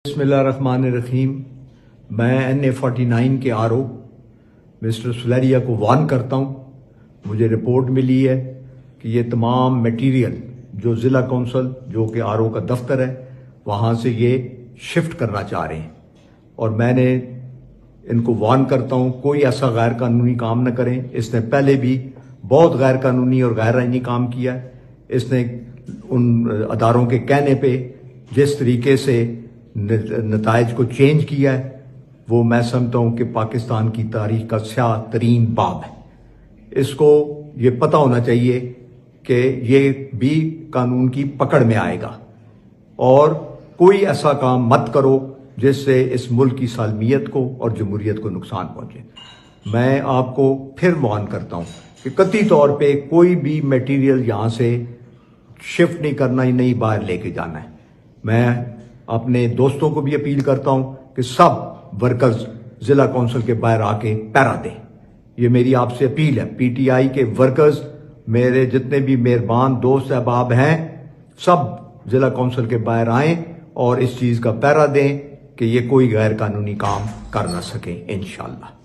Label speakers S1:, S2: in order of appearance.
S1: बिस्मिल्लाहिर्रहमानिर्रहीम। मैं NA49 के RO मिस्टर सुलेरिया को वार्न करता हूँ। मुझे रिपोर्ट मिली है कि ये तमाम मटेरियल जो ज़िला कौंसल जो कि RO का दफ्तर है वहाँ से ये शिफ्ट करना चाह रहे हैं, और मैंने इनको वार्न करता हूँ कोई ऐसा गैर कानूनी काम न करें। इसने पहले भी बहुत गैर कानूनी और गैर आईनी काम किया है। इसने उन अदारों के कहने पे जिस तरीके से नताइज को चेंज किया है वो मैं समझता हूँ कि पाकिस्तान की तारीख का स्याह तरीन बाब है। इसको ये पता होना चाहिए कि ये भी कानून की पकड़ में आएगा, और कोई ऐसा काम मत करो जिससे इस मुल्क की सालमियत को और जमहूरियत को नुकसान पहुंचे। मैं आपको फिर वार्न करता हूँ कि कतई तौर पे कोई भी मटेरियल यहाँ से शिफ्ट नहीं करना, ही नहीं बाहर लेके जाना है। मैं अपने दोस्तों को भी अपील करता हूं कि सब वर्कर्स जिला कौंसिल के बाहर आके पैरा दें। ये मेरी आपसे अपील है। PTI के वर्कर्स, मेरे जितने भी मेहरबान दोस्त अहबाब हैं, सब जिला कौंसिल के बाहर आएं और इस चीज़ का पैरा दें कि ये कोई गैर कानूनी काम कर ना सके इंशाअल्लाह।